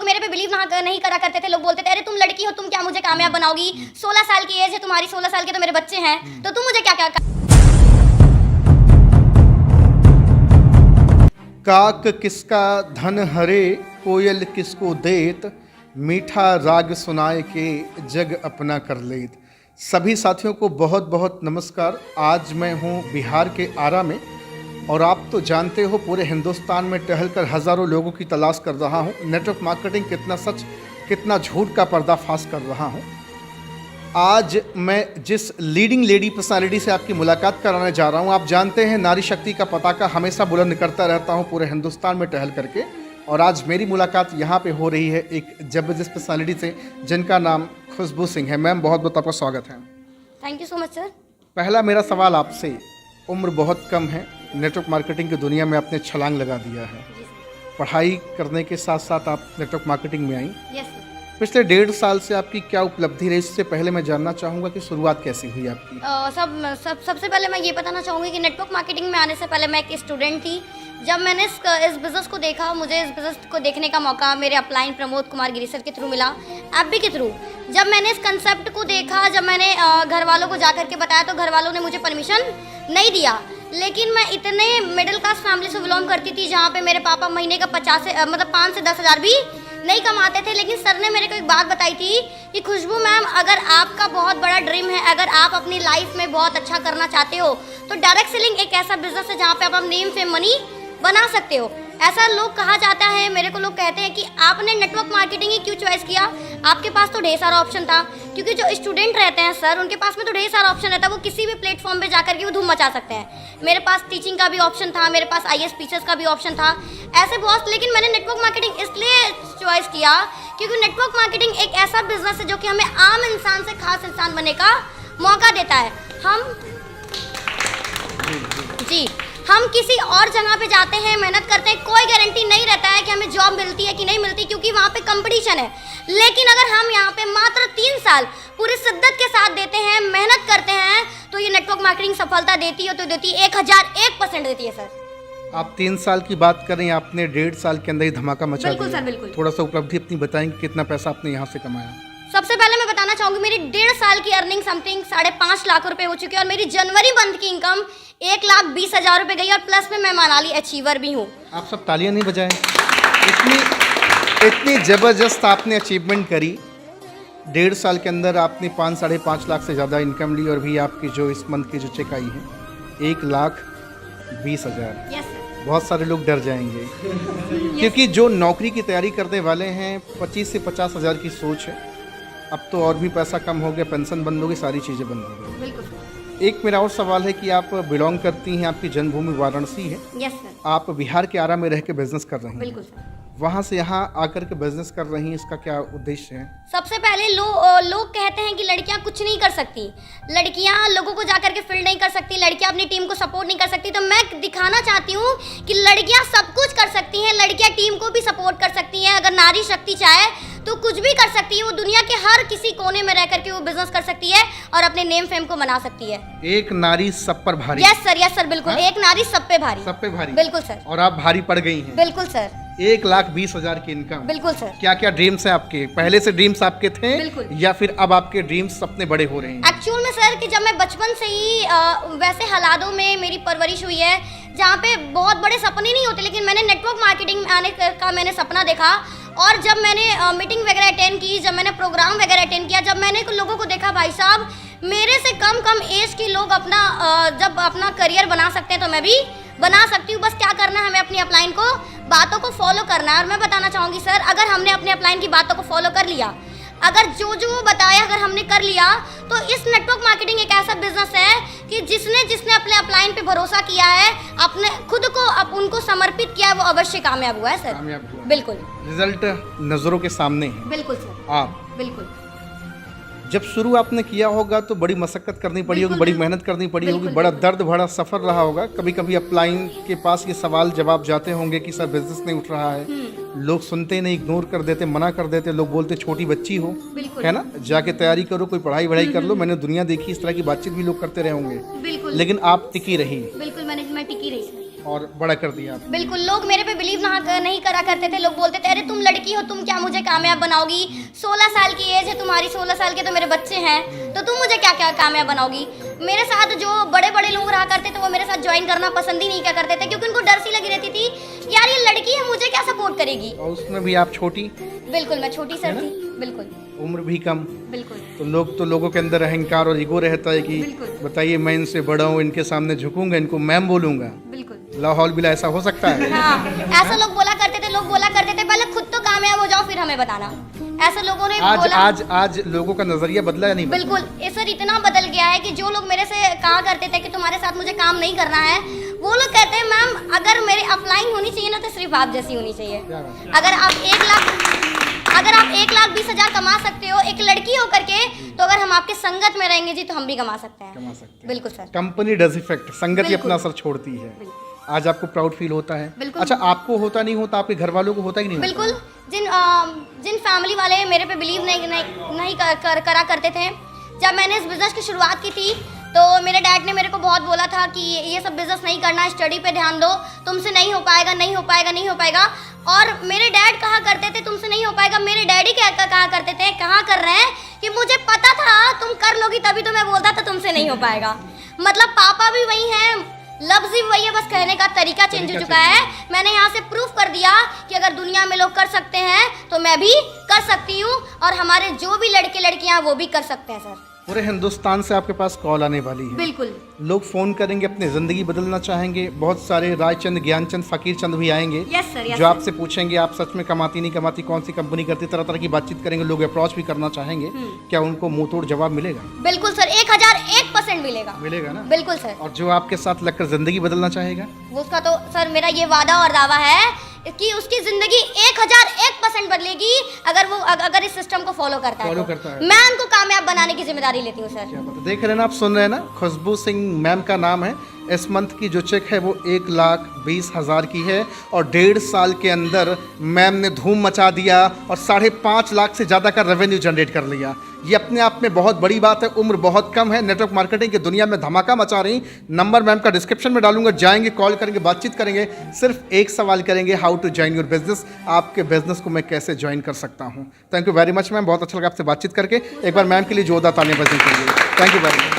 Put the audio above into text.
मेरे पे बिलीव नहीं करा करते थे। लोग बोलते थे अरे तुम लड़की हो, तुम क्या मुझे कामयाब बनाओगी, 16 साल की एज है तुम्हारी, 16 साल के तो मेरे बच्चे हैं, तो तुम मुझे क्या क्या काक किसका धन हरे, कोयल किसको देत, मीठा राग सुनाए के जग अपना कर लेत। सभी साथियों को बहुत बहुत नमस्कार। आज मैं हूँ बिहार के आरा में और आप तो जानते हो पूरे हिंदुस्तान में टहलकर हज़ारों लोगों की तलाश कर रहा हूँ। नेटवर्क मार्केटिंग कितना सच कितना झूठ का पर्दाफाश कर रहा हूँ। आज मैं जिस लीडिंग लेडी पर्सनालिटी से आपकी मुलाकात कराने जा रहा हूँ, आप जानते हैं नारी शक्ति का पताका हमेशा बुलंद करता रहता हूँ पूरे हिंदुस्तान में टहल करके। और आज मेरी मुलाकात यहाँ पे हो रही है एक जबरदस्त पर्सनालिटी से जिनका नाम खुशबू सिंह है। मैम बहुत बहुत आपका स्वागत है। Thank you so much sir. पहला मेरा सवाल आपसे, उम्र बहुत कम है, नेटवर्क मार्केटिंग की दुनिया में आपने छलांग लगा दिया है, पढ़ाई करने के साथ साथ आप नेटवर्क मार्केटिंग में आई। Yes sir. पिछले 1.5 साल से आपकी क्या उपलब्धि रही, इससे पहले मैं जानना चाहूँगा कि शुरुआत कैसी हुई आपकी। सबसे पहले मैं ये बताना चाहूँगी कि नेटवर्क मार्केटिंग में आने से पहले मैं एक स्टूडेंट थी। जब मैंने इस बिज़नेस को देखा, मुझे इस बिज़नेस को देखने का मौका मेरे अपलाइन प्रमोद कुमार गिरी सर के थ्रू मिला, एफबी के थ्रू। जब मैंने इस कंसेप्ट को देखा, जब मैंने घर वालों को जा करके बताया तो घर वालों ने मुझे परमिशन नहीं दिया। लेकिन मैं इतने मिडिल क्लास फैमिली से बिलोंग करती थी जहाँ पे मेरे पापा महीने का 5 से 10 हज़ार भी नहीं कमाते थे। लेकिन सर ने मेरे को एक बात बताई थी कि खुशबू मैम, अगर आपका बहुत बड़ा ड्रीम है, अगर आप अपनी लाइफ में बहुत अच्छा करना चाहते हो तो डायरेक्ट सेलिंग एक ऐसा बिजनेस है जहाँ पे आप नेम फेम मनी बना सकते हो। ऐसा लोग कहा जाता है, मेरे को लोग कहते हैं कि आपने नेटवर्क मार्केटिंग ही क्यों चॉइस किया, आपके पास तो ढेर सारा ऑप्शन था। क्योंकि जो स्टूडेंट रहते हैं सर, उनके पास में तो ढेर सारा ऑप्शन रहता है, वो किसी भी प्लेटफॉर्म पे जाकर के वो धूम मचा सकते हैं। मेरे पास टीचिंग का भी ऑप्शन था, मेरे पास आईएएस टीचर्स का भी ऑप्शन था, ऐसे बहुत। लेकिन मैंने नेटवर्क मार्केटिंग इसलिए चॉइस किया क्योंकि नेटवर्क मार्केटिंग एक ऐसा बिजनेस है जो कि हमें आम इंसान से खास इंसान बनने का मौका देता है। हम किसी और जगह पे जाते हैं, मेहनत करते हैं, कोई गारंटी नहीं रहता है कि हमें जॉब मिलती है कि नहीं मिलती, क्योंकि वहाँ पे कंपटीशन है। लेकिन अगर हम यहाँ पे मात्र 3 साल पूरी शिद्दत के साथ देते हैं, मेहनत करते हैं, तो ये नेटवर्क मार्केटिंग सफलता देती है, तो देती है 1001% देती है सर। आप 3 साल की बात करें, आपने 1.5 साल के अंदर ही धमाका मचा दिया। बिल्कुल सर, बिल्कुल। थोड़ा सा उपलब्धि अपनी बताएंगे, कितना पैसा आपने यहाँ से कमाया। सबसे पहले मैं बताना चाहूँगी मेरी 1.5 साल की अर्निंग समथिंग 5.5 लाख रुपए हो चुकी है और मेरी जनवरी मंथ की इनकम 1,20,000 रुपए गई और प्लस में मैं मनाली अचीवर भी हूँ। आप सब तालियां नहीं बजाएं। इतनी ज़बरदस्त आपने अचीवमेंट करी। 1.5 साल के अंदर आपने 5-5.5 लाख से ज़्यादा इनकम ली और भी आपकी जो इस मंथ की जो चेक आई है 1,20,000। Yes sir. बहुत सारे लोग डर जाएंगे क्योंकि जो नौकरी की तैयारी करने वाले हैं 25 से 50 हज़ार की सोच है। अब तो और भी पैसा कम हो गया, पेंशन बंद हो गई, सारी चीज़ें बंद हो गई। बिल्कुल। एक मेरा और सवाल है कि आप बिलोंग करती हैं, आपकी जन्मभूमि वाराणसी है। Yes sir. आप बिहार के आरा में रह के बिजनेस कर रही हैं। बिल्कुल सर। वहाँ से यहाँ आकर के बिजनेस कर रही हैं, इसका क्या उद्देश्य है? सबसे पहले लोग कहते हैं कि लड़कियां कुछ नहीं कर सकती, लड़कियां लोगों को जाकर के फील्ड नहीं कर सकती, लड़कियां अपनी टीम को सपोर्ट नहीं कर सकती। तो मैं दिखाना चाहती हूँ कि लड़कियां सब कुछ कर सकती हैं, लड़कियां टीम को भी सपोर्ट कर सकती हैं। अगर नारी शक्ति चाहे तो कुछ भी कर सकती है, वो दुनिया के हर किसी कोने में रह करके वो बिजनेस कर सकती है और अपने नेम फेम को बना सकती है। एक नारी सब पर भारी। यस सर, बिल्कुल। हाँ? एक नारी सब पे भारी। सब पे भारी। बिल्कुल सर। और आप भारी पड़ गई हैं। बिल्कुल सर। 1,20,000 की इनकम। बिल्कुल सर। क्या क्या ड्रीम्स हैं आपके? पहले से ड्रीम्स आपके थे? बिल्कुल। या फिर अब आपके ड्रीम्स अपने बड़े हो रहे हैं? एक्चुअल में सर कि जब मैं बचपन से ही वैसे हालातों में मेरी परवरिश हुई है जहाँ पे बहुत बड़े सपने नहीं होते, लेकिन मैंने नेटवर्क मार्केटिंग में आने का मैंने सपना देखा। और जब मैंने मीटिंग वगैरह अटेंड की, जब मैंने प्रोग्राम वगैरह अटेंड किया, जब मैंने लोगों को देखा भाई साहब मेरे से कम एज के लोग जब अपना करियर बना सकते हैं तो मैं भी बना सकती हूँ। बस क्या करना है, हमें अपनी अपलाइन को बातों को फॉलो करना है। और मैं बताना चाहूँगी सर, अगर हमने अपने अपलाइन की बातों को फॉलो कर लिया, अगर जो वो बताया अगर हमने कर लिया, तो इस नेटवर्क मार्केटिंग एक ऐसा बिजनेस है कि जिसने अपने अपलाइन पे भरोसा किया है, अपने खुद को उनको समर्पित किया है, वो अवश्य कामयाब हुआ है सर। कामयाब हुआ। बिल्कुल। रिजल्ट नजरों के सामने है। बिल्कुल सर। आप बिल्कुल। जब शुरू आपने किया होगा तो बड़ी मशक्कत करनी पड़ी होगी, बड़ी मेहनत करनी पड़ी होगी, बड़ा दर्द भरा सफ़र रहा होगा। कभी कभी अपलाइन के पास ये सवाल जवाब जाते होंगे कि सर बिजनेस नहीं उठ रहा है, लोग सुनते नहीं, इग्नोर कर देते, मना कर देते, लोग बोलते छोटी बच्ची हो, है ना, जाके तैयारी करो, कोई पढ़ाई वढ़ाई कर लो। मैंने दुनिया देखी, इस तरह की बातचीत भी लोग करते रहे होंगे, बिल्कुल। लेकिन आप टिकी रही। बिल्कुल मैं टिकी रही सर। और बड़ा कर दिया आपने। बिल्कुल, लोग मेरे पे बिलीव नहीं करा करते थे। लोग बोलते थे अरे तुम लड़की हो, तुम क्या मुझे कामयाब बनाओगी, 16 साल की एज है तुम्हारी, 16 साल के तो मेरे बच्चे हैं, तो तुम मुझे क्या क्या कामयाब बनाओगी। मेरे साथ जो बड़े बड़े लोग रहा करते थे वो मेरे साथ ज्वाइन करना पसंद ही नहीं क्या करते थे, क्योंकि उनको डर सी लगी रहती थी, यार ये लड़की है मुझे क्या सपोर्ट करेगी। और उसमें भी आप छोटी, बिल्कुल मैं छोटी सर थी, बिल्कुल उम्र भी कम, बिल्कुल तो लोगों के अंदर अहंकार और ईगो रहता है कि बिल्कुल। बताइए मैं इनसे बड़ा हूँ, इनके सामने झुकूंगा, इनको मैम बोलूंगा। बिल्कुल। लाहौल बिला ऐसा हो सकता है? हाँ, ऐसा लोग बोला करते थे, लोग बोला करते थे पहले खुद तो कामयाब हो जाओ फिर हमें बताना। ऐसा लोगों ने बोला। आज लोगों का नजरिया बदला या नहीं बदला? बिल्कुल, ये सर इतना बदल गया है कि जो लोग मेरे से कहा करते थे कि तुम्हारे साथ मुझे काम नहीं करना है, वो लोग कहते हैं मैम अगर मेरी अपलाइन होनी चाहिए ना तो सिर्फ आप जैसी होनी चाहिए। अगर आप 1,20,000 कमा सकते हो एक लड़की होकर के, तो अगर हम आपके संगत में रहेंगे जी तो हम भी कमा सकते हैं। बिल्कुल सर। कंपनी डज इफेक्ट, संगत ही बिल्कुल। अपना असर छोड़ती है। बिल्कुल। आज आपको प्राउड फील होता है? बिल्कुल। अच्छा, आपको होता नहीं होता, आपके घर वालों को होता ही नहीं होता? बिल्कुल, जिन फैमिली वाले मेरे पे बिलीव नहीं करा करते थे, जब मैंने इस बिज़नेस की शुरुआत की थी तो मेरे डैड ने मेरे को बहुत बोला था कि ये सब बिज़नेस नहीं करना, स्टडी पे ध्यान दो, तुमसे नहीं हो पाएगा, नहीं हो पाएगा, नहीं हो पाएगा। और मेरे डैड कहा करते थे तुमसे नहीं हो पाएगा, मेरे डैडी क्या कहा करते थे, कहा कर रहे हैं कि मुझे पता था तुम कर लोगी तभी तो मैं बोलता था तुमसे नहीं हो पाएगा। मतलब पापा भी वही हैं, लफ्ज़ ही वही है, बस कहने का तरीका चेंज हो चुका है। मैंने यहाँ से प्रूफ कर दिया कि अगर दुनिया में लोग कर सकते हैं तो मैं भी कर सकती हूँ, और हमारे जो भी लड़के लड़कियाँ वो भी कर सकते हैं सर। पूरे हिंदुस्तान से आपके पास कॉल आने वाली है। बिल्कुल। लोग फोन करेंगे, अपनी जिंदगी बदलना चाहेंगे, बहुत सारे रायचंद, ज्ञानचंद, फकीर चंद भी आएंगे। यस सर, यस जो सर। आपसे पूछेंगे आप सच में कमाती नहीं कमाती, कौन सी कंपनी करती, तरह तरह की बातचीत करेंगे, लोग अप्रोच भी करना चाहेंगे। क्या उनको मुंह तोड़ जवाब मिलेगा? बिल्कुल सर, 1001% मिलेगा। मिलेगा ना? बिल्कुल सर। और जो आपके साथ लगकर जिंदगी बदलना चाहेगा, वो उसका तो सर मेरा ये वादा और दावा है कि उसकी जिंदगी 1001% बदलेगी अगर इस सिस्टम को फॉलो करता है। मैं उनको कामयाब बनाने की जिम्मेदारी लेती हूँ सर। क्या बात है। देख रहे हैं ना, आप सुन रहे हैं ना, खुशबू सिंह मैम का नाम है। इस मंथ की जो चेक है वो 1,20,000 की है, और 1.5 साल के अंदर मैम ने धूम मचा दिया और 5.5 लाख से ज़्यादा का रेवेन्यू जनरेट कर लिया। ये अपने आप में बहुत बड़ी बात है। उम्र बहुत कम है, नेटवर्क मार्केटिंग की दुनिया में धमाका मचा रही। नंबर मैम का डिस्क्रिप्शन में डालूंगा, जाएंगे, कॉल करेंगे, बातचीत करेंगे, सिर्फ एक सवाल करेंगे, how to join your business, आपके बिजनेस को मैं कैसे ज्वाइन कर सकता हूँ। Thank you very much ma'am, बहुत अच्छा लगा आपसे बातचीत करके। एक बार मैम के लिए जोरदार तालियां बजानी चाहिए। Thank you very much.